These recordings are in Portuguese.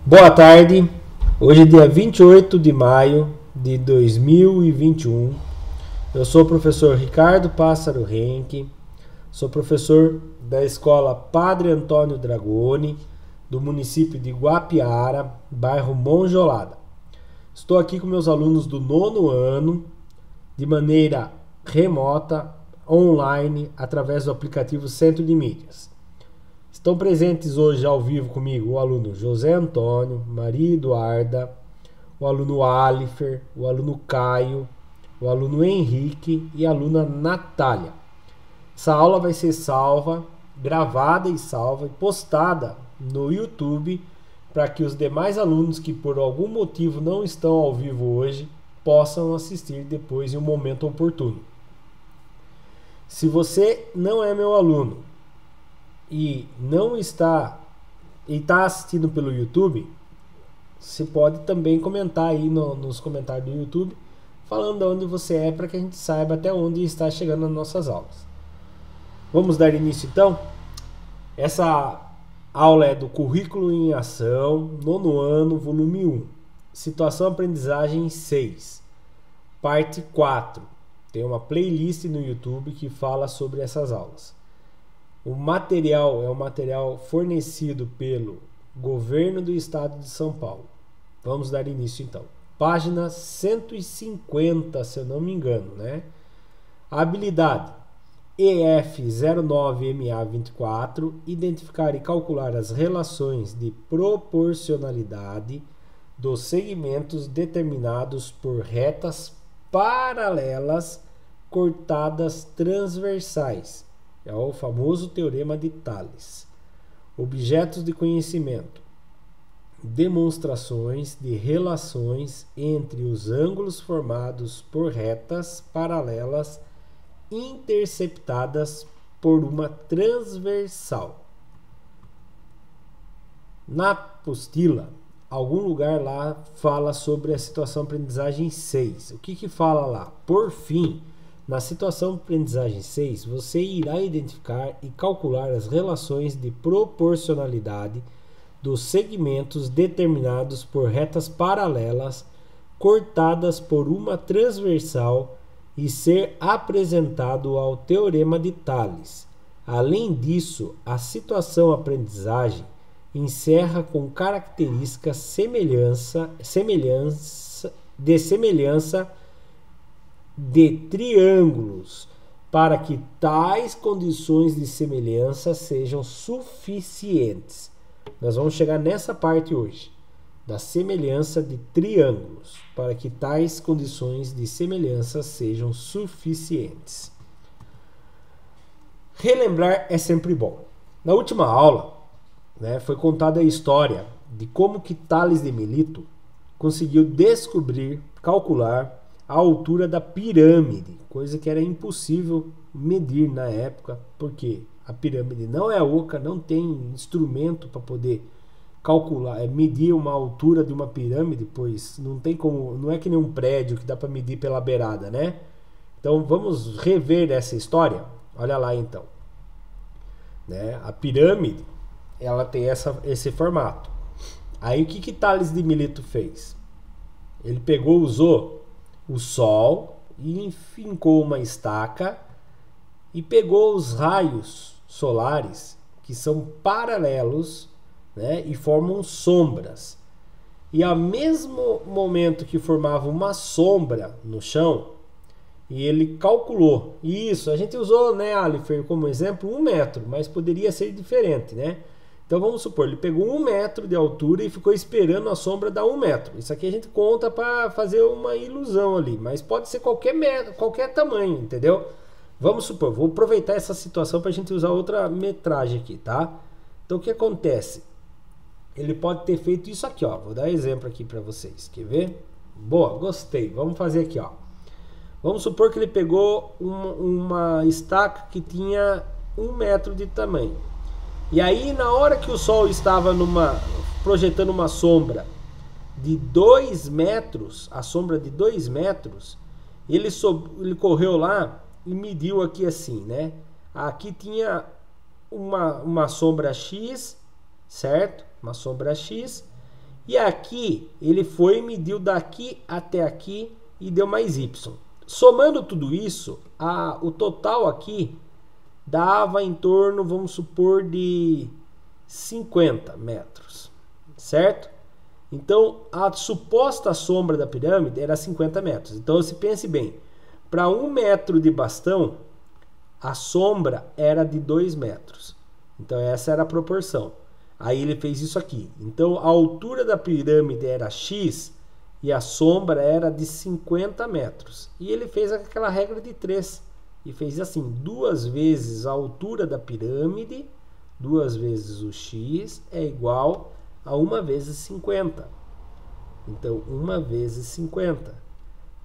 Boa tarde, hoje é dia 28 de maio de 2021. Eu sou o professor Ricardo Pássaro Henke, sou professor da escola Padre Antônio Dragoni, do município de Guapiara, bairro Monjolada. Estou aqui com meus alunos do nono ano, de maneira remota, online, através do aplicativo Centro de Mídias. Estão presentes hoje ao vivo comigo o aluno José Antônio, Maria Eduarda, o aluno Alifer, o aluno Caio, o aluno Henrique e a aluna Natália. Essa aula vai ser salva, gravada e salva e postada no YouTube para que os demais alunos que por algum motivo não estão ao vivo hoje possam assistir depois em um momento oportuno. Se você não é meu aluno e está assistindo pelo YouTube, você pode também comentar aí nos comentários do YouTube, falando de onde você é, para que a gente saiba até onde está chegando as nossas aulas. Vamos dar início então? Essa aula é do Currículo em Ação, nono ano, volume 1, Situação Aprendizagem 6, parte 4. Tem uma playlist no YouTube que fala sobre essas aulas. O material é um material fornecido pelo Governo do Estado de São Paulo. Vamos dar início então. Página 150, se eu não me engano, né? Habilidade EF09MA24, identificar e calcular as relações de proporcionalidade dos segmentos determinados por retas paralelas cortadas transversais. É o famoso Teorema de Tales. Objetos de conhecimento. Demonstrações de relações entre os ângulos formados por retas paralelas interceptadas por uma transversal. Na apostila, algum lugar lá fala sobre a situação aprendizagem 6. O que fala lá? Por fim, na situação aprendizagem 6, você irá identificar e calcular as relações de proporcionalidade dos segmentos determinados por retas paralelas cortadas por uma transversal e ser apresentado ao Teorema de Tales. Além disso, a situação aprendizagem encerra com características semelhança de triângulos, para que tais condições de semelhança sejam suficientes. Nós vamos chegar nessa parte hoje, da semelhança de triângulos, para que tais condições de semelhança sejam suficientes. Relembrar é sempre bom. Na última aula, foi contada a história de como que Tales de Mileto conseguiu descobrir, calcular a altura da pirâmide, coisa que era impossível medir na época, porque a pirâmide não é oca, não tem instrumento para poder calcular, medir uma altura de uma pirâmide, pois não tem como, não é que nem um prédio que dá para medir pela beirada, né? Então vamos rever essa história. Olha lá então, a pirâmide, ela tem esse formato. Aí o que Tales de Mileto fez? Ele usou o Sol e enfincou uma estaca e pegou os raios solares que são paralelos, e formam sombras. E ao mesmo momento que formava uma sombra no chão, e ele calculou. Isso, a gente usou, Alifer, como exemplo, 1 metro, mas poderia ser diferente, Então vamos supor, ele pegou 1 metro de altura e ficou esperando a sombra dar 1 metro. Isso aqui a gente conta para fazer uma ilusão ali, mas pode ser qualquer tamanho, entendeu? Vamos supor, vou aproveitar essa situação para a gente usar outra metragem aqui, tá? Então o que acontece? Ele pode ter feito isso aqui, ó. Vou dar exemplo aqui para vocês, quer ver? Boa, gostei. Vamos fazer aqui, ó. Vamos supor que ele pegou uma estaca que tinha 1 metro de tamanho. E aí, na hora que o Sol estava projetando uma sombra de 2 metros, a sombra de 2 metros, ele correu lá e mediu aqui assim, Aqui tinha uma sombra X, certo? Uma sombra X. E aqui ele foi e mediu daqui até aqui e deu mais y. Somando tudo isso, o total aqui dava em torno, vamos supor, de 50 metros, certo? Então, a suposta sombra da pirâmide era 50 metros. Então, se pense bem, para 1 metro de bastão, a sombra era de 2 metros. Então, essa era a proporção. Aí ele fez isso aqui. Então, a altura da pirâmide era x e a sombra era de 50 metros. E ele fez aquela regra de 3. E fez assim, 2 vezes a altura da pirâmide, 2 vezes o x é igual a 1 vezes 50. Então, 1 vezes 50.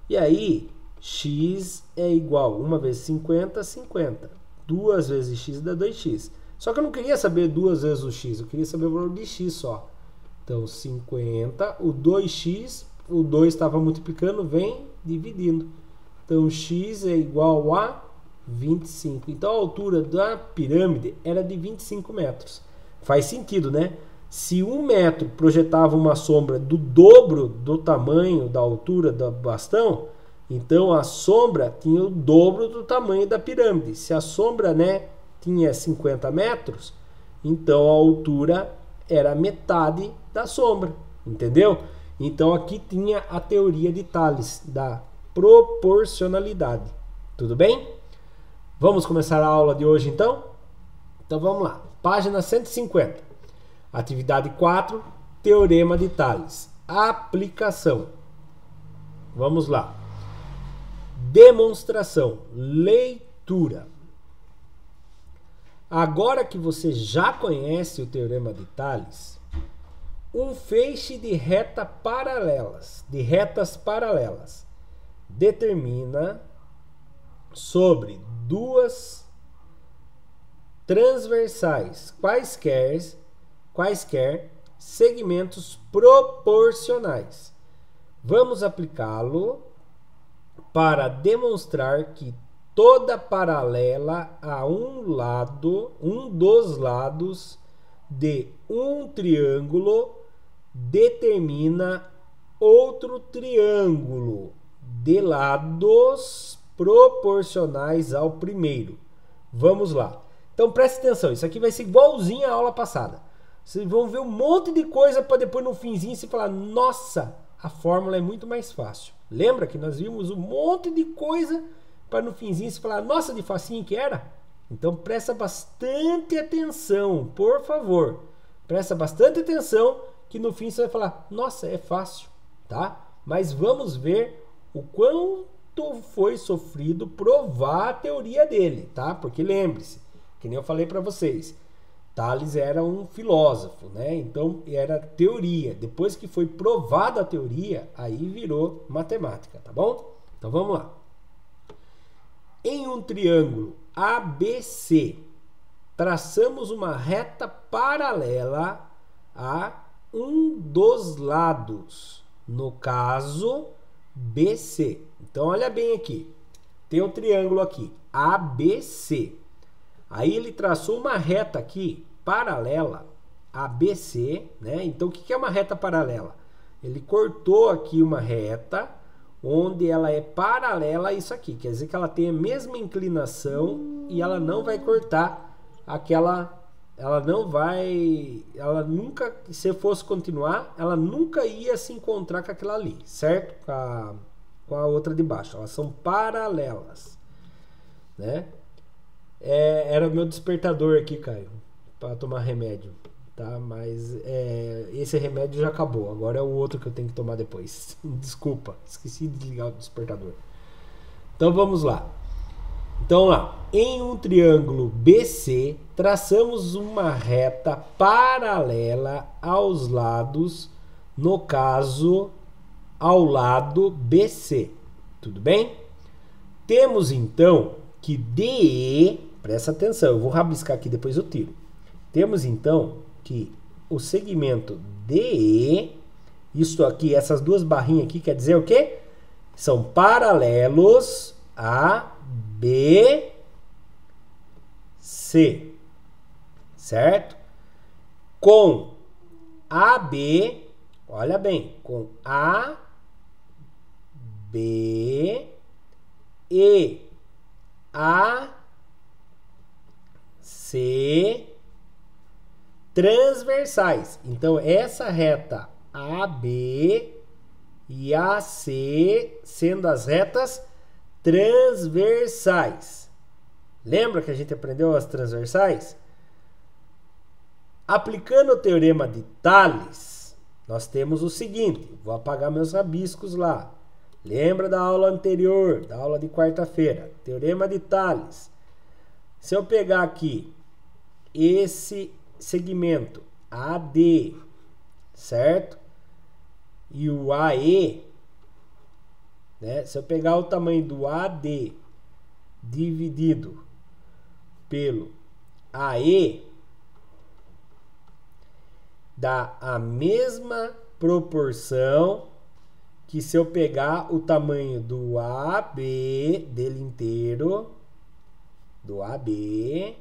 E aí, x é igual a 1 vezes 50, 50. 2 vezes x dá 2x. Só que eu não queria saber 2 vezes o x, eu queria saber o valor de x só. Então, 50, o 2x, o 2 estava multiplicando, vem dividindo. Então, x é igual a 25. Então, a altura da pirâmide era de 25 metros. Faz sentido, né? Se 1 metro projetava uma sombra do dobro do tamanho da altura do bastão, então a sombra tinha o dobro do tamanho da pirâmide. Se a sombra, né, tinha 50 metros, então a altura era metade da sombra, entendeu? Então aqui tinha a teoria de Tales da proporcionalidade. Tudo bem? Vamos começar a aula de hoje então? Então vamos lá. Página 150. Atividade 4, Teorema de Tales. Aplicação. Vamos lá. Demonstração. Leitura. Agora que você já conhece o Teorema de Tales, um feixe de retas paralelas determina sobre duas transversais quaisquer segmentos proporcionais. Vamos aplicá-lo para demonstrar que toda paralela a um dos lados de um triângulo determina outro triângulo de lados proporcionais ao primeiro. Vamos lá. Então preste atenção, isso aqui vai ser igualzinho à aula passada. Vocês vão ver um monte de coisa para depois no finzinho você falar, nossa, a fórmula é muito mais fácil. Lembra que nós vimos um monte de coisa para no finzinho você falar, nossa, de facinho que era? Então presta bastante atenção, por favor. Presta bastante atenção que no fim você vai falar, nossa, é fácil, tá? Mas vamos ver o quanto foi sofrido provar a teoria dele, tá? Porque lembre-se, que nem eu falei para vocês, Tales era um filósofo, né? Então era teoria. Depois que foi provada a teoria, aí virou matemática, tá bom? Então vamos lá. Em um triângulo ABC, traçamos uma reta paralela a um dos lados, no caso BC. Então olha bem aqui, tem um triângulo aqui, ABC. Aí ele traçou uma reta aqui, paralela a BC, né? Então o que é uma reta paralela? Ele cortou aqui uma reta, onde ela é paralela a isso aqui. Quer dizer que ela tem a mesma inclinação e ela não vai cortar aquela... Ela nunca, se fosse continuar, ela nunca ia se encontrar com aquela ali, certo? Com a outra de baixo. Elas são paralelas, né? Era o meu despertador aqui, Caio, para tomar remédio, tá? Mas esse remédio já acabou. Agora é o outro que eu tenho que tomar depois. Desculpa, esqueci de desligar o despertador. Então vamos lá. Então lá, em um triângulo BC, traçamos uma reta paralela aos lados, no caso, ao lado BC. Tudo bem? Temos então que DE, presta atenção, eu vou rabiscar aqui, depois eu tiro. Temos então que o segmento DE, isso aqui, essas duas barrinhas aqui, quer dizer o quê? São paralelos a BC, certo? Com AB, olha bem, com A, B, E, A, C, transversais. Então, essa reta AB e AC sendo as retas transversais. Lembra que a gente aprendeu as transversais? Aplicando o teorema de Tales, nós temos o seguinte, vou apagar meus rabiscos lá. Lembra da aula anterior, da aula de quarta-feira? Teorema de Tales. Se eu pegar aqui esse segmento AD, certo? E o AE, né? Se eu pegar o tamanho do AD dividido pelo AE, dá a mesma proporção que se eu pegar o tamanho do AB dele inteiro, do AB,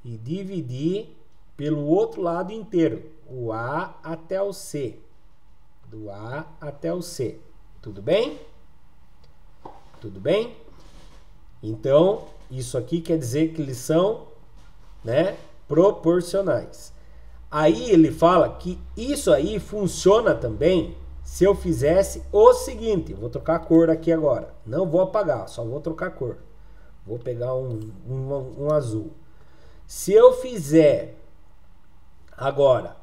e dividir pelo outro lado inteiro, o A até o C, do A até o C. Tudo bem? Tudo bem? Então, isso aqui quer dizer que eles são, né, proporcionais. Aí ele fala que isso aí funciona também se eu fizesse o seguinte, vou trocar a cor aqui agora, não vou apagar, só vou trocar a cor. Vou pegar um azul. Se eu fizer agora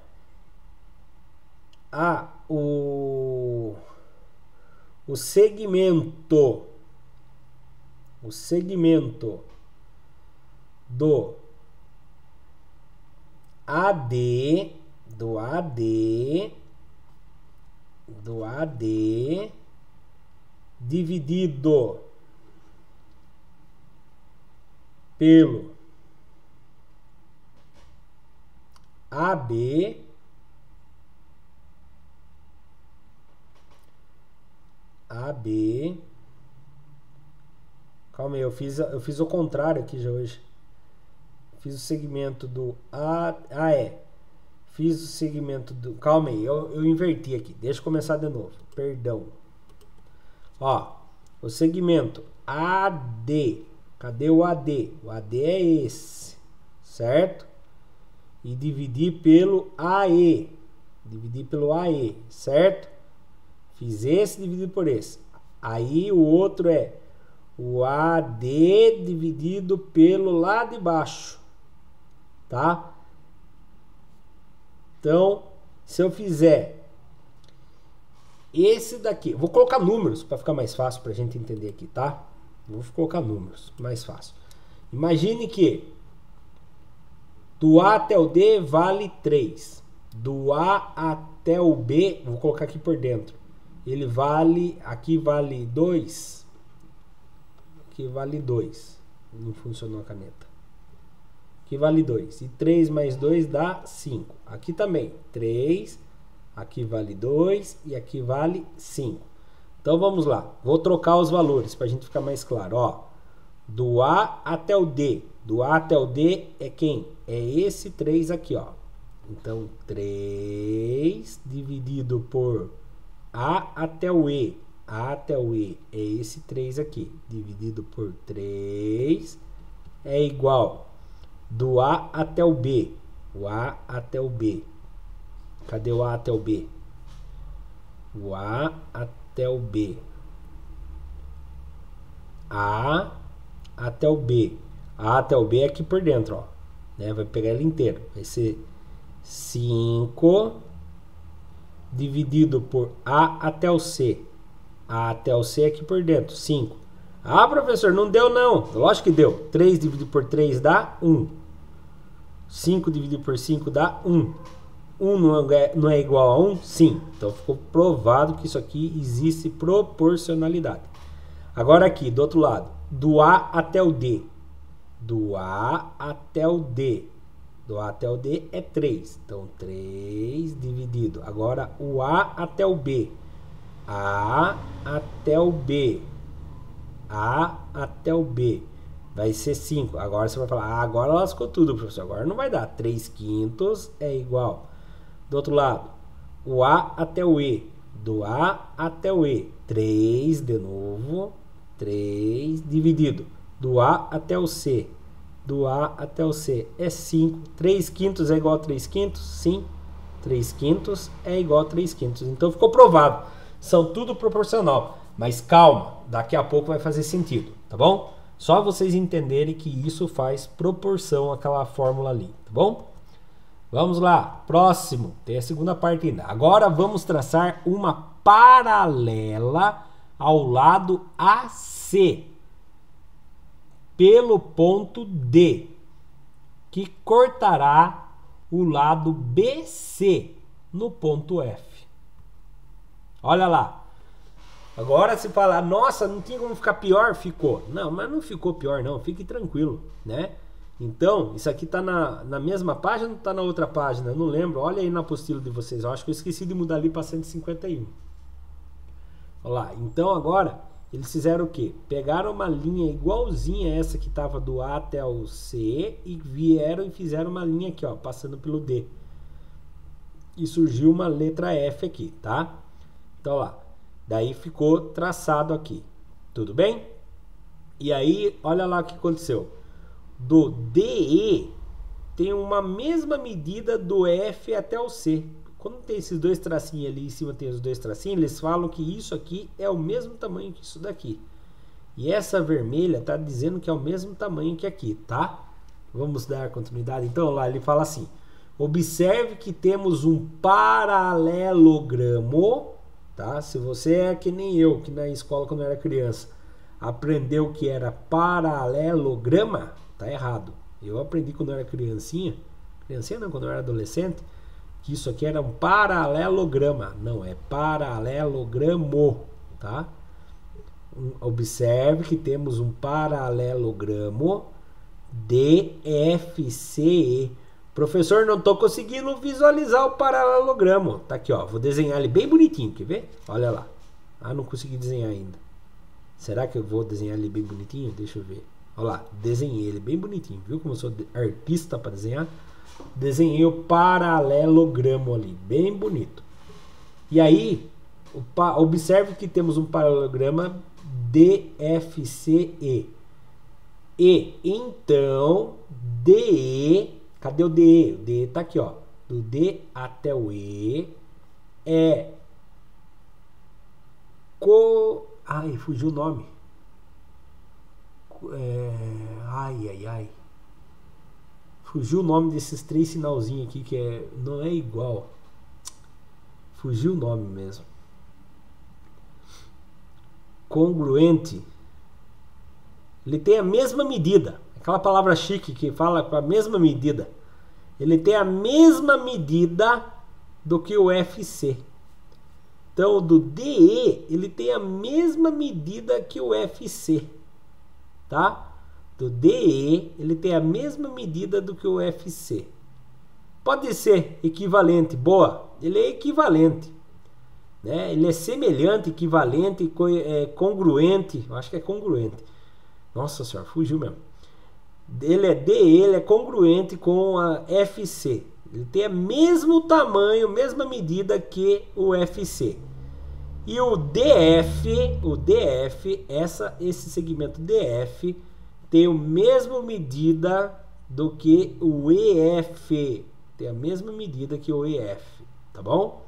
o segmento do AD dividido pelo AB, calma aí, eu fiz o contrário aqui já hoje. Fiz o segmento do fiz o segmento do, calma aí, eu inverti aqui, deixa eu começar de novo, perdão. Ó, o segmento AD, cadê o AD? O AD é esse, certo? E dividir pelo AE, certo? Fiz esse dividido por esse. Aí o outro é o AD dividido pelo lado de baixo, tá? Então, se eu fizer esse daqui, vou colocar números para ficar mais fácil para a gente entender aqui, tá? Vou colocar números, mais fácil. Imagine que do A até o D vale 3. Do A até o B, vou colocar aqui por dentro. Ele vale, aqui vale 2. Aqui vale 2. Não funcionou a caneta. Aqui vale 2. E 3 mais 2 dá 5. Aqui também, 3. Aqui vale 2 e aqui vale 5. Então vamos lá. Vou trocar os valores para a gente ficar mais claro. Ó, do A até o D. Do A até o D é quem? É esse 3 aqui, ó. Então, 3 dividido por A até o E. A até o E é esse 3 aqui. Dividido por 3 é igual do A até o B. O A até o B. Cadê o A até o B? O A até o B. A até o B. A até o B é aqui por dentro, ó. Né? Vai pegar ele inteiro. Vai ser 5 dividido por A até o C. A até o C é aqui por dentro, 5. Ah, professor, não deu não. Lógico que deu. 3 dividido por 3 dá 1. 5 dividido por 5 dá 1. 1 não é igual a 1? Sim. Então ficou provado que isso aqui existe proporcionalidade. Agora aqui, do outro lado. Do A até o D. Do A até o D. Do A até o D é 3. Então 3 dividido. Agora o A até o B. A até o B. A até o B. Vai ser 5. Agora você vai falar, agora lascou tudo, professor. Agora não vai dar. 3 quintos é igual. Do outro lado, o A até o E, do A até o E, 3 de novo, 3 dividido, do A até o C, do A até o C é 5, 3 quintos é igual a 3 quintos? Sim, 3 quintos é igual a 3 quintos, então ficou provado, são tudo proporcional, mas calma, daqui a pouco vai fazer sentido, tá bom? Só vocês entenderem que isso faz proporção àquela fórmula ali, tá bom? Vamos lá, próximo, tem a segunda parte ainda. Agora vamos traçar uma paralela ao lado AC pelo ponto D, que cortará o lado BC no ponto F. Olha lá. Agora se falar, nossa, não tinha como ficar pior, ficou. Não, mas não ficou pior não, fique tranquilo, né? Então, isso aqui tá na mesma página ou tá na outra página? Eu não lembro, olha aí na apostila de vocês, eu acho que eu esqueci de mudar ali para 151. Olha lá, então agora, eles fizeram o quê? Pegaram uma linha igualzinha a essa que tava do A até o C e vieram e fizeram uma linha aqui, ó, passando pelo D. E surgiu uma letra F aqui, tá? Então, lá. Daí ficou traçado aqui. Tudo bem? E aí, olha lá o que aconteceu. Do DE tem uma mesma medida do F até o C. Quando tem esses dois tracinhos ali em cima, tem os dois tracinhos, eles falam que isso aqui é o mesmo tamanho que isso daqui. E essa vermelha está dizendo que é o mesmo tamanho que aqui, tá? Vamos dar continuidade. Então, lá ele fala assim. Observe que temos um paralelogramo. Tá? Se você é que nem eu, que na escola quando eu era criança aprendeu que era paralelograma, tá errado. Eu aprendi quando eu era criancinha não, quando eu era adolescente, que isso aqui era um paralelograma. Não, é paralelogramo, tá? Observe que temos um paralelogramo DFCE. Professor, não estou conseguindo visualizar o paralelogramo. Tá aqui, ó. Vou desenhar ele bem bonitinho, quer ver? Olha lá. Ah, não consegui desenhar ainda. Será que eu vou desenhar ele bem bonitinho? Deixa eu ver. Olha lá, desenhei ele bem bonitinho. Viu como eu sou artista para desenhar? Desenhei o paralelogramo ali, bem bonito. E aí, observe que temos um paralelograma DFCE. E então, DE... Cadê o DE? O DE tá aqui, ó. Do D até o E é... Ai, fugiu o nome. Ai. Fugiu o nome desses três sinalzinhos aqui que não é igual. Fugiu o nome mesmo. Congruente. Ele tem a mesma medida. Aquela palavra chique que fala com a mesma medida. Ele tem a mesma medida do que o FC. Então, do DE, ele tem a mesma medida que o FC. Tá? Do DE, ele tem a mesma medida do que o FC. Pode ser equivalente. Boa, ele é equivalente. Né? Ele é semelhante, equivalente, congruente. Eu acho que é congruente. Nossa senhora, fugiu mesmo. Ele é DE, ele é congruente com a FC. Ele tem o mesmo tamanho, mesma medida que o FC. E o DF, esse segmento DF tem a mesma medida do que o EF. Tem a mesma medida que o EF, tá bom?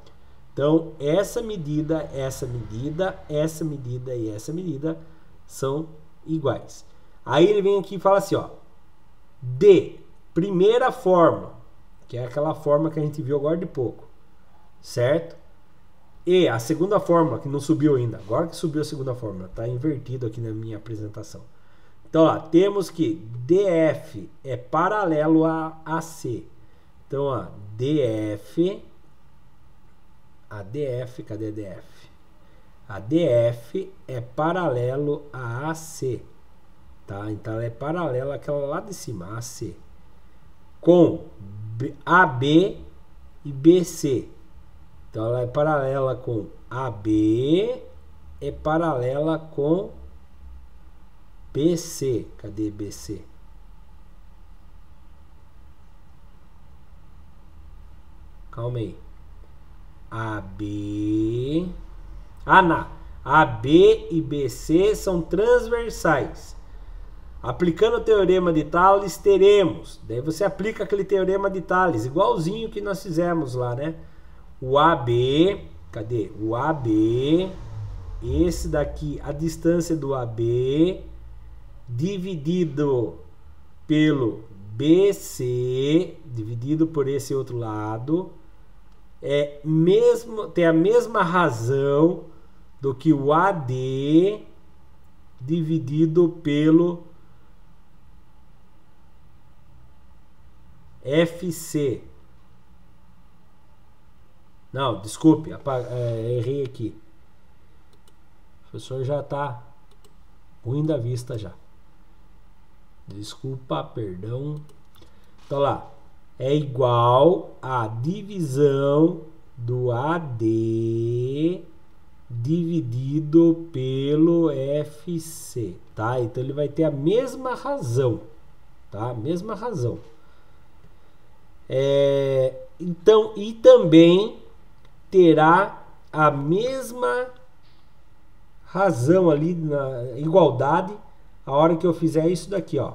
Então, essa medida e essa medida são iguais. Aí ele vem aqui e fala assim, ó. D, primeira forma, que é aquela forma que a gente viu agora de pouco, certo? E a segunda forma, que não subiu ainda, agora que subiu a segunda forma, tá invertido aqui na minha apresentação. Então, ó, temos que DF é paralelo a AC. Então, ó, DF, a DF, cadê a DF? A DF é paralelo a AC. Tá? Então ela é paralela àquela lá de cima, AC, com AB e BC. Então ela é paralela com AB, é paralela com BC. Cadê BC? Calma aí. AB. Não. AB e BC são transversais. Aplicando o teorema de Tales, teremos. Daí você aplica aquele teorema de Tales, igualzinho que nós fizemos lá, né? O AB, cadê? O AB, esse daqui, a distância do AB, dividido pelo BC, dividido por esse outro lado, tem a mesma razão do que o AD dividido pelo FC. Não, desculpe, errei aqui. O professor já está ruim da vista já. Desculpa, perdão. Então lá, é igual a divisão do AD dividido pelo FC, tá? Então ele vai ter a mesma razão, tá? Mesma razão. Então, e também terá a mesma razão ali na igualdade a hora que eu fizer isso daqui, ó.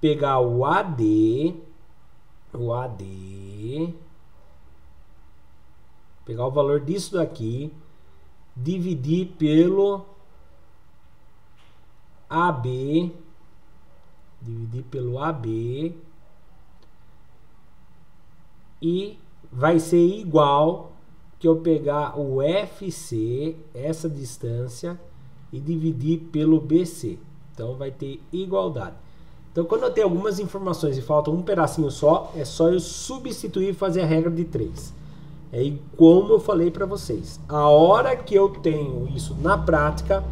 Pegar o AD, pegar o valor disso daqui, dividir pelo AB, e vai ser igual que eu pegar o FC, essa distância, e dividir pelo BC. Então vai ter igualdade. Então quando eu tenho algumas informações e falta um pedacinho só, é só eu substituir e fazer a regra de 3. Como eu falei para vocês, a hora que eu tenho isso na prática,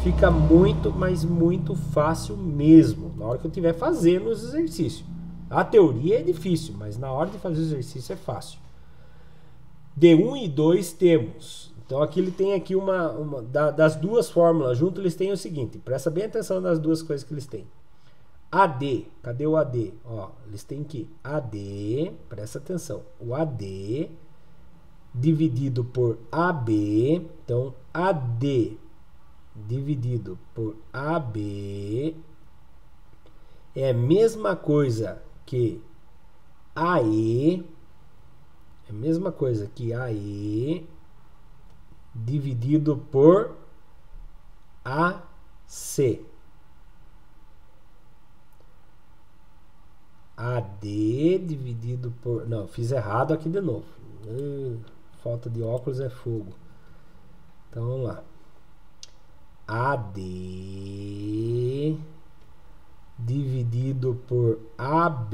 fica muito, mas muito fácil mesmo. Na hora que eu estiver fazendo os exercícios. A teoria é difícil, mas na hora de fazer o exercício é fácil. D1 e 2 temos. Então aqui ele tem aqui das duas fórmulas junto, eles têm o seguinte. Presta bem atenção nas duas coisas que eles têm. AD, cadê o AD? Ó, eles têm aqui AD, presta atenção. O AD dividido por AB. Então AD dividido por AB é a mesma coisa que AE, dividido por AC. AD dividido por... Não, fiz errado aqui de novo. Falta de óculos é fogo. Então vamos lá. AD dividido por AB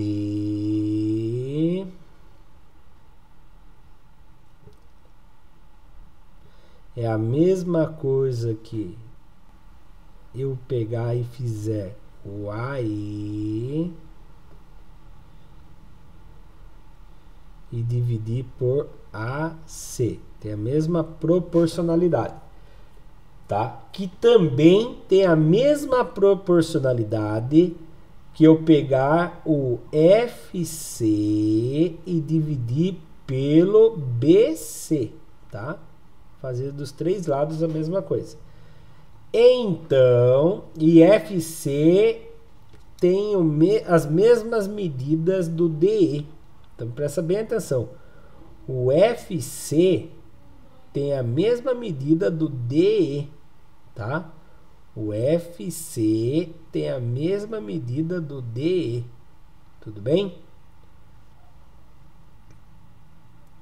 é a mesma coisa que eu pegar e fizer o AE e dividir por AC. Tem a mesma proporcionalidade, tá? Que também tem a mesma proporcionalidade que eu pegar o FC e dividir pelo BC, tá? Fazer dos três lados a mesma coisa. Então, e FC tem as mesmas medidas do DE. Então presta bem atenção. O FC tem a mesma medida do DE, tá? O FC tem a mesma medida do DE. Tudo bem?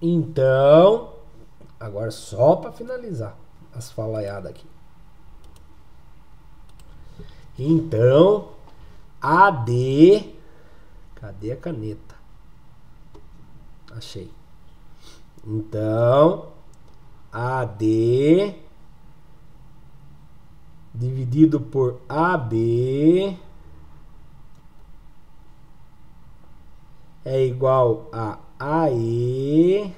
Então, agora só para finalizar as falaiadas aqui. Então, AD, cadê a caneta? Achei. Então, AD dividido por AB é igual a AE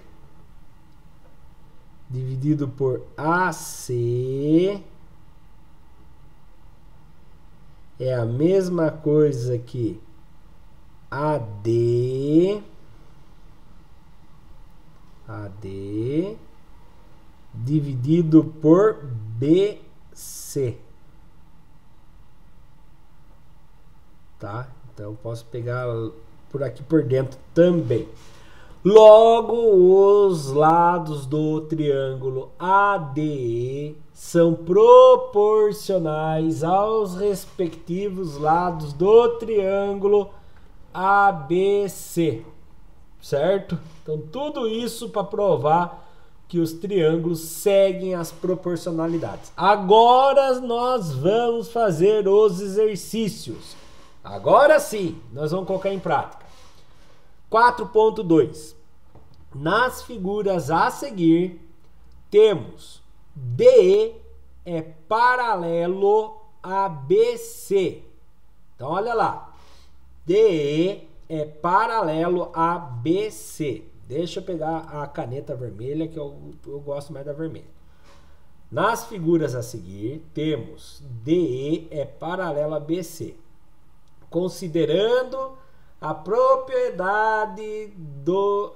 dividido por AC é a mesma coisa que AD dividido por BC. Tá? Então eu posso pegar por aqui por dentro também. Logo, os lados do triângulo ADE são proporcionais aos respectivos lados do triângulo ABC, certo? Então, tudo isso para provar que os triângulos seguem as proporcionalidades. Agora nós vamos fazer os exercícios. Agora sim, nós vamos colocar em prática. 4.2. Nas figuras a seguir, temos DE é paralelo a BC. Então, olha lá. DE é paralelo a BC. Deixa eu pegar a caneta vermelha, que eu gosto mais da vermelha. Nas figuras a seguir, temos DE é paralelo a BC. Considerando a propriedade do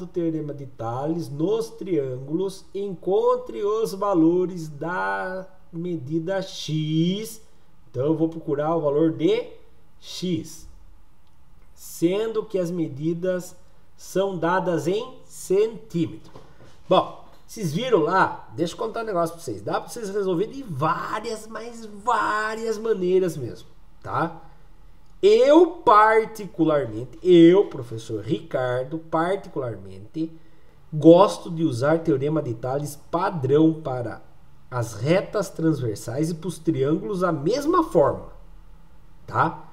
teorema de Tales nos triângulos, encontre os valores da medida x. Então eu vou procurar o valor de x, sendo que as medidas são dadas em centímetro. Bom, vocês viram lá? Deixa eu contar um negócio para vocês. Dá para vocês resolverem de várias, mas várias maneiras mesmo, tá? Eu, professor Ricardo, gosto de usar teorema de Tales padrão para as retas transversais e para os triângulos a mesma forma, tá?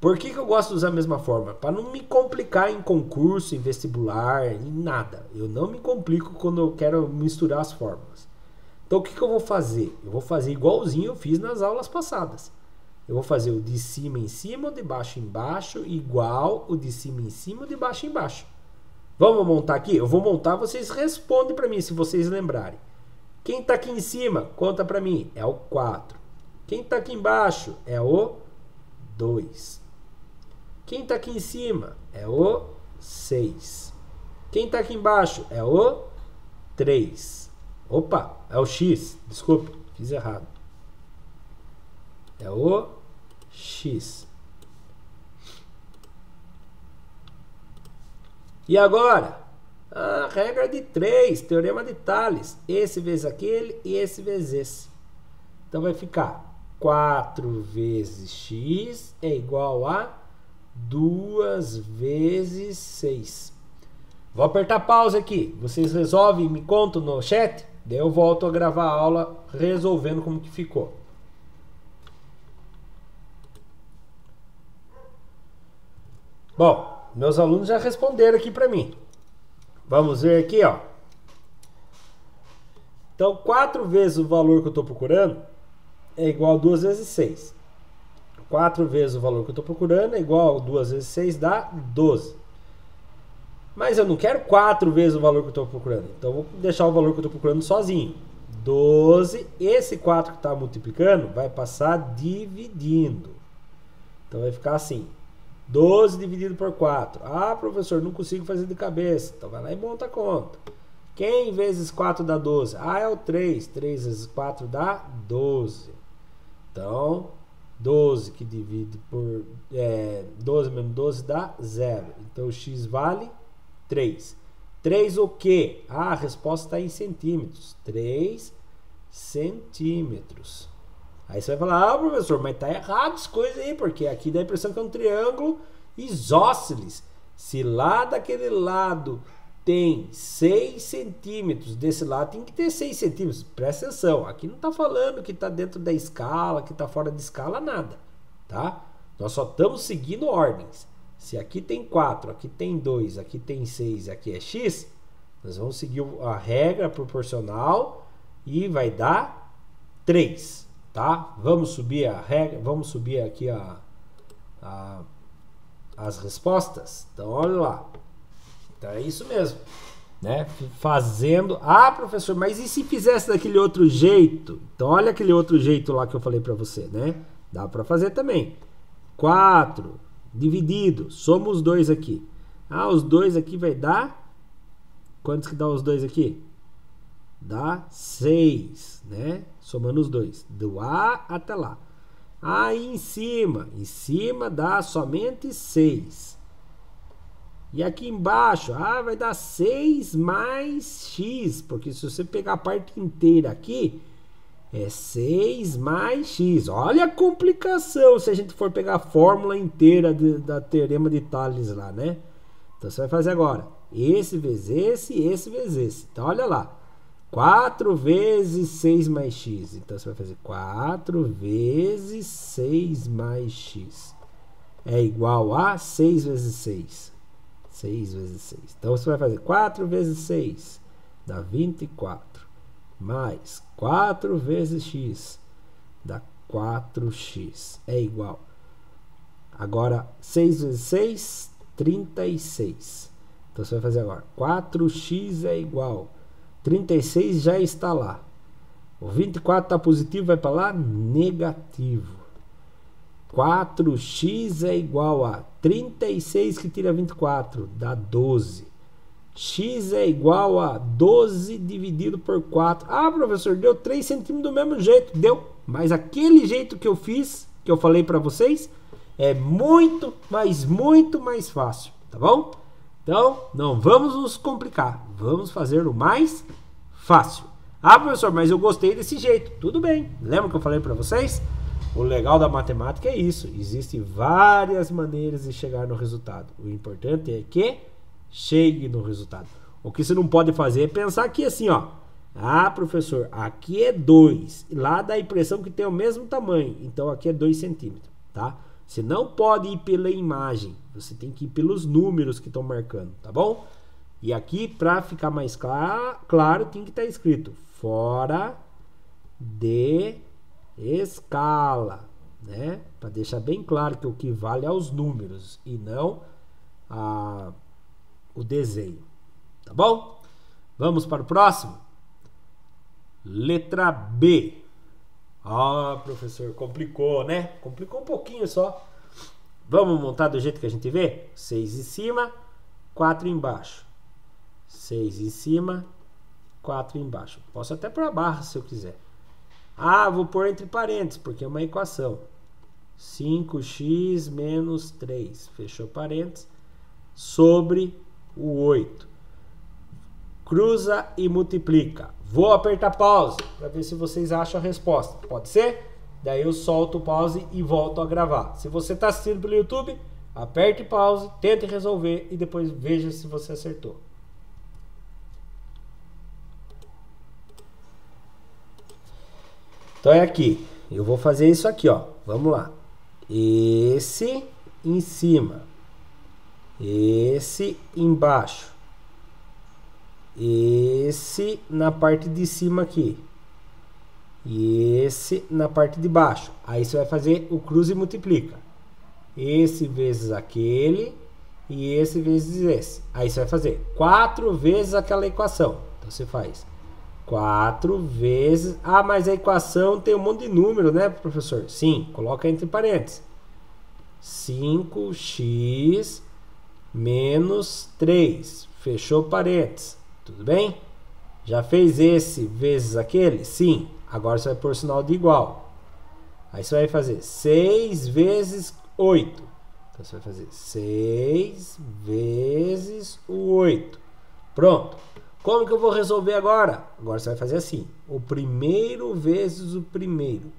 Por que eu gosto de usar a mesma forma? Para não me complicar em concurso, em vestibular, em nada. Eu não me complico quando eu quero misturar as fórmulas. Então, o que eu vou fazer? Eu vou fazer igualzinho eu fiz nas aulas passadas. Eu vou fazer o de cima em cima, o de baixo em baixo, igual o de cima em cima, o de baixo em baixo. Vamos montar aqui? Eu vou montar, vocês respondem para mim, se vocês lembrarem. Quem está aqui em cima, conta para mim, é o 4. Quem está aqui embaixo é o 2. Quem está aqui em cima é o 6. Quem está aqui embaixo é o 3. Opa, é o X, desculpa, fiz errado. É o X. E agora? A regra de 3, teorema de Tales. Esse vezes aquele e esse vezes esse. Então vai ficar 4 vezes x é igual a 2 vezes 6. Vou apertar pausa aqui. Vocês resolvem e me contam no chat? Daí eu volto a gravar a aula resolvendo como que ficou. Bom, meus alunos já responderam aqui para mim. Vamos ver aqui, ó. Então, 4 vezes o valor que eu estou procurando é igual a 2 vezes 6. 4 vezes o valor que eu estou procurando é igual a 2 vezes 6 dá 12. Mas eu não quero 4 vezes o valor que eu estou procurando. Então, eu vou deixar o valor que eu estou procurando sozinho. 12. Esse 4 que está multiplicando vai passar dividindo. Então, vai ficar assim. 12 dividido por 4. Ah, professor, não consigo fazer de cabeça. Então vai lá e monta a conta. Quem vezes 4 dá 12? Ah, é o 3. 3 vezes 4 dá 12. Então, 12 que divide por... 12 menos 12 dá 0. Então, o x vale 3. 3 o quê? Ah, a resposta está em centímetros. 3 centímetros. Aí você vai falar, ah, professor, mas tá errado as coisas aí, porque aqui dá a impressão que é um triângulo isósceles. Se lá daquele lado tem 6 centímetros, desse lado tem que ter 6 centímetros. Presta atenção, aqui não está falando que está dentro da escala, que está fora de escala, nada, tá? Nós só estamos seguindo ordens. Se aqui tem 4, aqui tem 2, aqui tem 6, aqui é x, nós vamos seguir a regra proporcional e vai dar 3. Tá? Vamos subir a regra, vamos subir aqui as respostas. Então, olha lá. Então, é isso mesmo. Né? Fazendo... Ah, professor, mas e se fizesse daquele outro jeito? Então, olha aquele outro jeito lá que eu falei para você, né? Dá para fazer também. 4 dividido. Soma os dois aqui. Ah, os dois aqui vai dar... Quantos que dá os dois aqui? dá 6, né? Somando os dois, do A até lá. Aí em cima dá somente 6. E aqui embaixo, vai dar 6 mais x, porque se você pegar a parte inteira aqui, é 6 mais x. Olha a complicação se a gente for pegar a fórmula inteira da teorema de Tales lá, né? Então você vai fazer agora esse vezes esse vezes esse. Então olha lá, 4 vezes 6 mais x. Então você vai fazer 4 vezes 6 mais x é igual a 6 vezes 6. 6 vezes 6. Então você vai fazer 4 vezes 6 dá 24. Mais 4 vezes x dá 4x. É igual. Agora 6 vezes 6, 36. Então você vai fazer agora 4x é igual. 36 já está lá. O 24 está positivo, vai para lá, negativo. 4x é igual a 36 que tira 24, dá 12. X é igual a 12 dividido por 4. Ah, professor, deu 3 centímetros do mesmo jeito. Deu, mas aquele jeito que eu fiz, que eu falei para vocês, é muito, mas muito mais fácil, tá bom? Então, não vamos nos complicar. Vamos fazer o mais fácil. Ah, professor, mas eu gostei desse jeito. Tudo bem. Lembra que eu falei para vocês? O legal da matemática é isso. Existem várias maneiras de chegar no resultado. O importante é que chegue no resultado. O que você não pode fazer é pensar aqui assim, ó. Ah, professor, aqui é 2. Lá dá a impressão que tem o mesmo tamanho. Então aqui é 2 centímetros, tá? Você não pode ir pela imagem. Você tem que ir pelos números que estão marcando, tá bom? E aqui, para ficar mais claro, tem que estar escrito fora de escala, né? Para deixar bem claro que o que vale é os números e não o desenho, tá bom? Vamos para o próximo. Letra B. Ah, professor, complicou, né? Complicou um pouquinho só. Vamos montar do jeito que a gente vê? 6 em cima, 4 embaixo. 6 em cima, 4 embaixo. Posso até pôr a barra se eu quiser. Ah, vou pôr entre parênteses, porque é uma equação. 5x menos 3, fechou parênteses, sobre o 8. Cruza e multiplica. Vou apertar pause para ver se vocês acham a resposta. Pode ser? Daí eu solto o pause e volto a gravar. Se você está assistindo pelo YouTube, aperte pause, tente resolver e depois veja se você acertou. Então é aqui. Eu vou fazer isso aqui, ó. Vamos lá. Esse em cima. Esse embaixo. Esse na parte de cima aqui. E esse na parte de baixo. Aí você vai fazer o cruza e multiplica. Esse vezes aquele. E esse vezes esse. Aí você vai fazer 4 vezes aquela equação. Então você faz 4 vezes... Ah, mas a equação tem um monte de número, né, professor? Sim, coloca entre parênteses. 5x menos 3. Fechou parênteses. Tudo bem? Já fez esse vezes aquele? Sim. Agora você vai pôr o sinal de igual. Aí você vai fazer 6 vezes 8. Então você vai fazer 6 vezes o 8. Pronto. Como que eu vou resolver agora? Agora você vai fazer assim. O primeiro vezes o primeiro.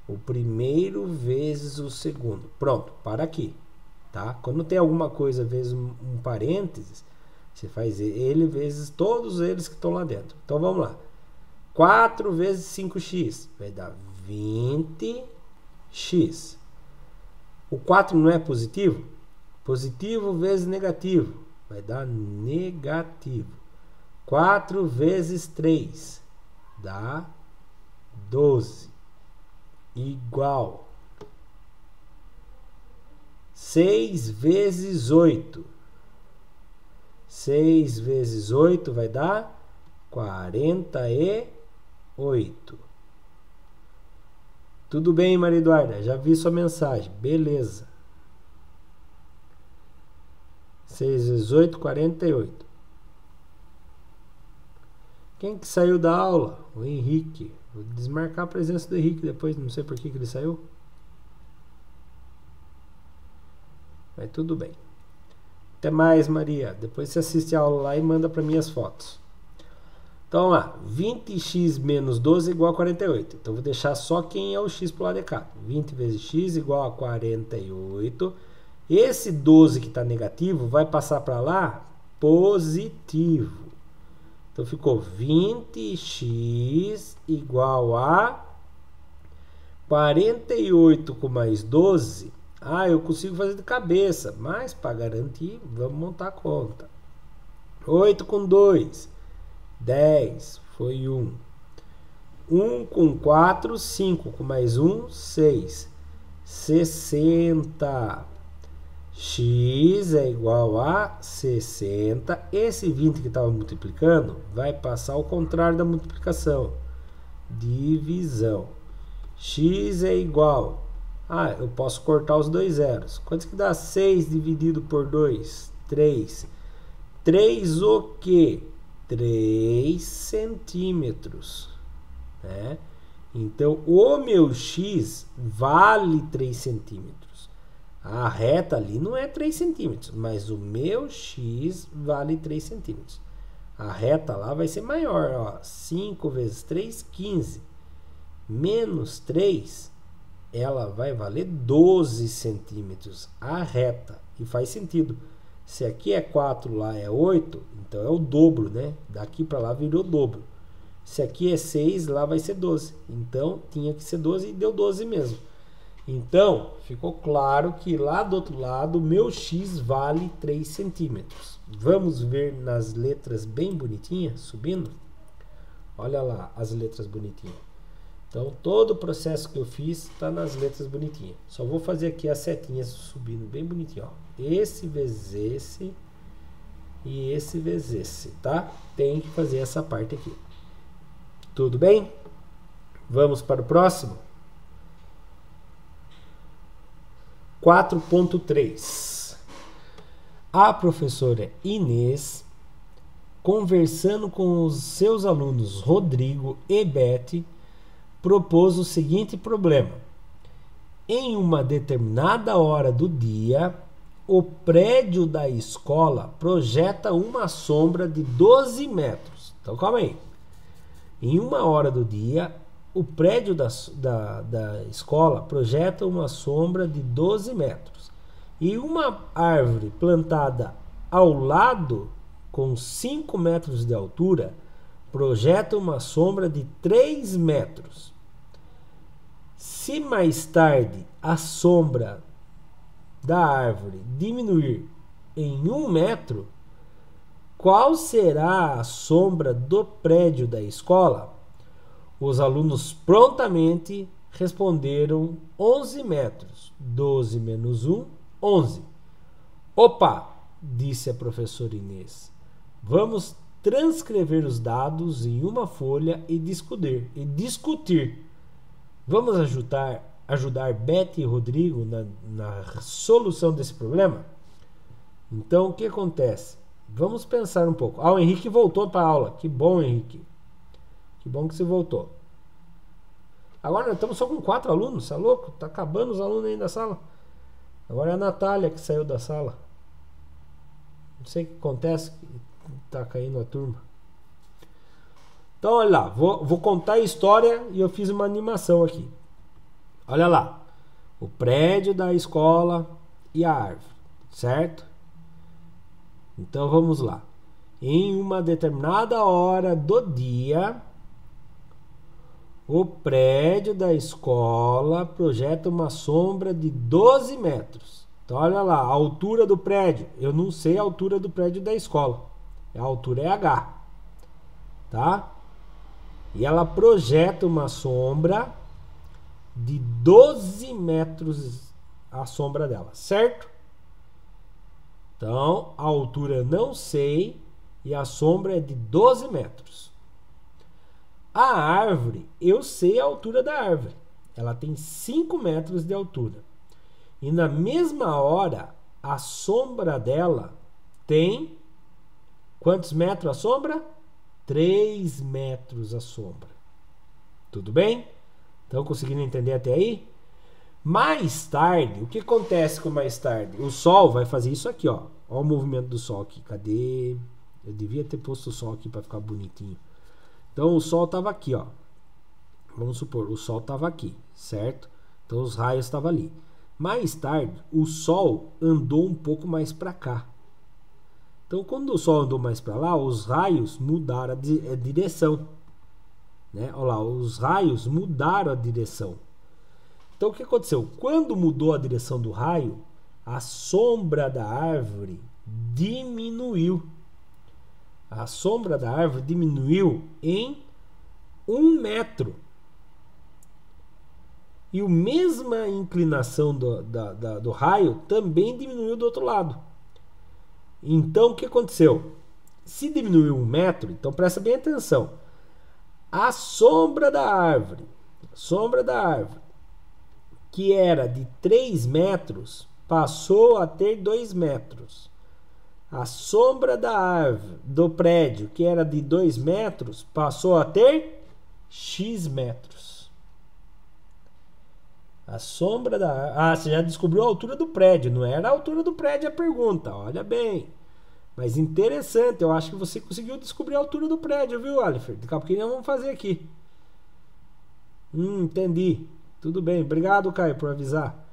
O primeiro vezes o segundo. Pronto, para aqui. Tá? Quando tem alguma coisa vezes um parênteses, você faz ele vezes todos eles que estão lá dentro. Então vamos lá. 4 vezes 5x vai dar 20x. O 4 não é positivo? Positivo vezes negativo vai dar negativo. 4 vezes 3 dá 12. Igual. 6 vezes 8. 6 vezes 8 vai dar 48. Tudo bem, Maria Eduarda? Já vi sua mensagem. Beleza. 6 vezes 8, 48. Quem que saiu da aula? O Henrique. Vou desmarcar a presença do Henrique depois, não sei por que ele saiu. Mas tudo bem. Até mais, Maria. Depois você assiste a aula lá e manda para mim as fotos. Então, lá, 20x menos 12 é igual a 48. Então, vou deixar só quem é o x para o lado de cá. 20 vezes x igual a 48. Esse 12 que está negativo vai passar para lá positivo. Então, ficou 20x igual a 48 com mais 12. Eu consigo fazer de cabeça, mas para garantir, vamos montar a conta. 8 com 2, 10, foi 1. 1 com 4, 5, com mais 1, 6. 60. X é igual a 60. Esse 20 que estava multiplicando vai passar ao contrário da multiplicação. Divisão. X é igual. Eu posso cortar os dois zeros. Quanto que dá 6 dividido por 2? 3. 3 o quê? 3 centímetros. Né? Então, o meu x vale 3 centímetros. A reta ali não é 3 centímetros, mas o meu x vale 3 centímetros. A reta lá vai ser maior. Ó. 5 vezes 3, 15. Menos 3, ela vai valer 12 centímetros. A reta. E faz sentido. Se aqui é 4, lá é 8, então é o dobro, né? Daqui para lá virou dobro. Se aqui é 6, lá vai ser 12. Então, tinha que ser 12 e deu 12 mesmo. Então, ficou claro que lá do outro lado, o meu x vale 3 centímetros. Vamos ver nas letras bem bonitinhas, subindo? Olha lá as letras bonitinhas. Então, todo o processo que eu fiz está nas letras bonitinhas. Só vou fazer aqui as setinhas subindo bem bonitinho. Ó. Esse vezes esse e esse vezes esse, tá? Tem que fazer essa parte aqui. Tudo bem? Vamos para o próximo? 4.3. A professora Inês, conversando com os seus alunos Rodrigo e Beth, propôs o seguinte problema. Em uma determinada hora do dia, o prédio da escola projeta uma sombra de 12 metros. Então, calma aí. Em uma hora do dia, o prédio da escola projeta uma sombra de 12 metros. E uma árvore plantada ao lado, com 5 metros de altura, projeta uma sombra de 3 metros. Se mais tarde a sombra da árvore diminuir em 1 metro, qual será a sombra do prédio da escola? Os alunos prontamente responderam 11 metros. 12 menos 1, 11. Opa, disse a professora Inês. Vamos transcrever os dados em uma folha e discutir. Vamos ajudar Beth e Rodrigo na solução desse problema? Então, o que acontece? Vamos pensar um pouco. O Henrique voltou para a aula. Que bom, Henrique. Que bom que você voltou. Agora nós estamos só com 4 alunos. Você é louco? Está acabando os alunos aí da sala. Agora é a Natália que saiu da sala. Não sei o que acontece. Está caindo a turma. Então, olha lá. Vou contar a história e eu fiz uma animação aqui. Olha lá. O prédio da escola e a árvore. Certo? Então, vamos lá. Em uma determinada hora do dia, o prédio da escola projeta uma sombra de 12 metros. Então, olha lá, a altura do prédio. Eu não sei a altura do prédio da escola. A altura é H. Tá? E ela projeta uma sombra de 12 metros, a sombra dela, certo? Então, a altura eu não sei e a sombra é de 12 metros. A árvore, eu sei a altura da árvore. Ela tem 5 metros de altura. E na mesma hora, a sombra dela tem... Quantos metros a sombra? 3 metros a sombra. Tudo bem? Estão conseguindo entender até aí? Mais tarde, o que acontece com mais tarde? O Sol vai fazer isso aqui, ó. Olha o movimento do Sol aqui. Cadê? Eu devia ter posto o Sol aqui para ficar bonitinho. Então o Sol estava aqui, ó. Vamos supor, o Sol estava aqui, certo? Então os raios estavam ali. Mais tarde, o Sol andou um pouco mais para cá. Então quando o Sol andou mais para lá, os raios mudaram a direção. Né? Olha lá, os raios mudaram a direção. Então o que aconteceu? Quando mudou a direção do raio, a sombra da árvore diminuiu. A sombra da árvore diminuiu em 1 metro. E a mesma inclinação do raio também diminuiu do outro lado. Então o que aconteceu? Se diminuiu 1 metro, então presta bem atenção. A sombra da árvore, que era de 3 metros, passou a ter 2 metros. A sombra da árvore do prédio, que era de 2 metros, passou a ter X metros. A sombra da árvore... Ah, você já descobriu a altura do prédio. Não era a altura do prédio a pergunta, olha bem. Mas interessante, eu acho que você conseguiu descobrir a altura do prédio, viu, Alifer? Daqui a pouquinho nós vamos fazer aqui. Entendi. Tudo bem, obrigado, Caio, por avisar.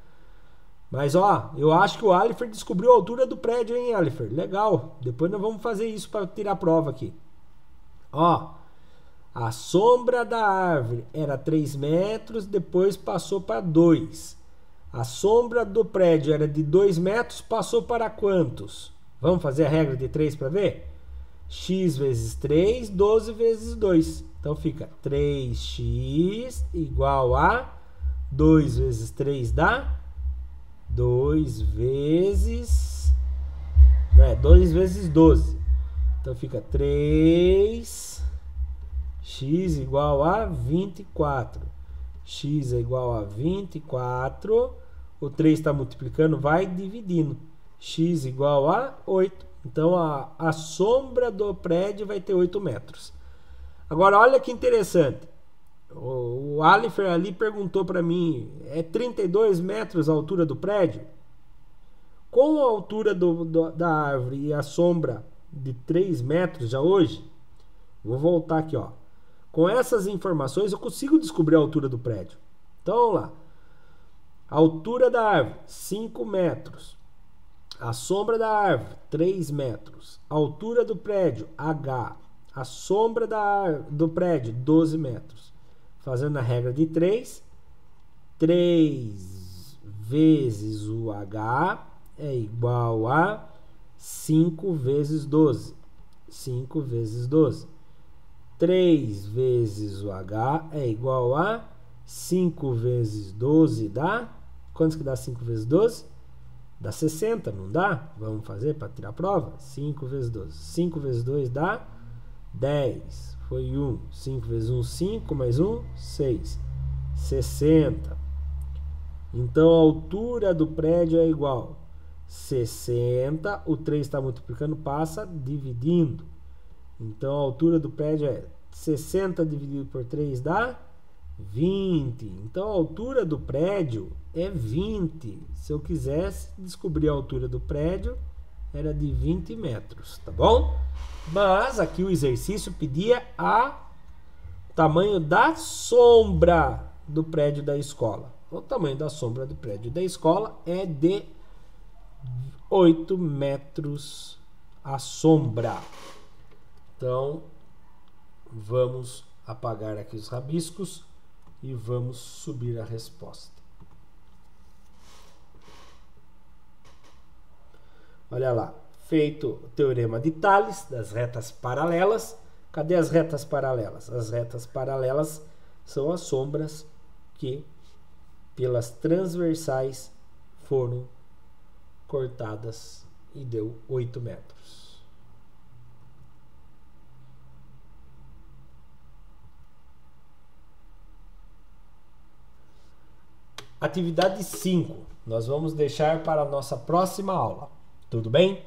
Mas, ó, eu acho que o Alifer descobriu a altura do prédio, hein, Alifer? Legal. Depois nós vamos fazer isso para tirar a prova aqui. Ó, a sombra da árvore era 3 metros, depois passou para 2. A sombra do prédio era de 2 metros, passou para quantos? Vamos fazer a regra de 3 para ver? X vezes 3, 12 vezes 2. Então fica 3x igual a 2 vezes 3 dá 2 vezes... Não é, 2 vezes 12. Então fica 3x igual a 24. X é igual a 24. O 3 está multiplicando, vai dividindo. X igual a 8. Então a sombra do prédio vai ter 8 metros. Agora olha que interessante. O Alifer ali perguntou para mim, é 32 metros a altura do prédio? Com a altura da árvore e a sombra de 3 metros já hoje, vou voltar aqui, ó. Com essas informações eu consigo descobrir a altura do prédio. Então vamos lá. A altura da árvore, 5 metros. A sombra da árvore, 3 metros. A altura do prédio, H. A sombra do prédio, 12 metros. Fazendo a regra de 3. 3 vezes o H é igual a 5 vezes 12. 5 vezes 12. 3 vezes o H é igual a 5 vezes 12 dá... Quantos que dá 5 vezes 12? Dá 60, não dá? Vamos fazer para tirar a prova? 5 vezes 12. 5 vezes 2 dá 10. Foi 1. 5 vezes 1, 5. Mais 1, 6. 60. Então a altura do prédio é igual 60. O 3 está multiplicando, passa dividindo. Então a altura do prédio é 60 dividido por 3 dá 20. Então a altura do prédio é 20. Se eu quisesse descobrir a altura do prédio, era de 20 metros, tá bom? Mas aqui o exercício pedia o tamanho da sombra do prédio da escola. O tamanho da sombra do prédio da escola é de 8 metros a sombra. Então, vamos apagar aqui os rabiscos e vamos subir a resposta. Olha lá, feito o teorema de Tales das retas paralelas. Cadê as retas paralelas? As retas paralelas são as sombras que, pelas transversais, foram cortadas e deu 8 metros. Atividade 5, nós vamos deixar para a nossa próxima aula, tudo bem?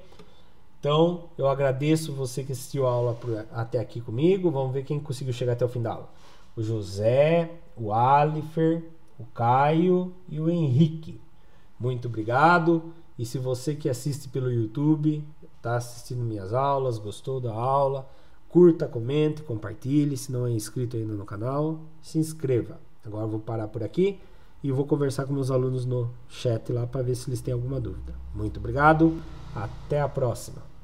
Então, eu agradeço você que assistiu a aula até aqui comigo. Vamos ver quem conseguiu chegar até o fim da aula. O José, o Alifer, o Caio e o Henrique. Muito obrigado. E se você que assiste pelo YouTube, está assistindo minhas aulas, gostou da aula, curta, comente, compartilhe. Se não é inscrito ainda no canal, se inscreva. Agora eu vou parar por aqui e vou conversar com meus alunos no chat lá para ver se eles têm alguma dúvida. Muito obrigado. Até a próxima.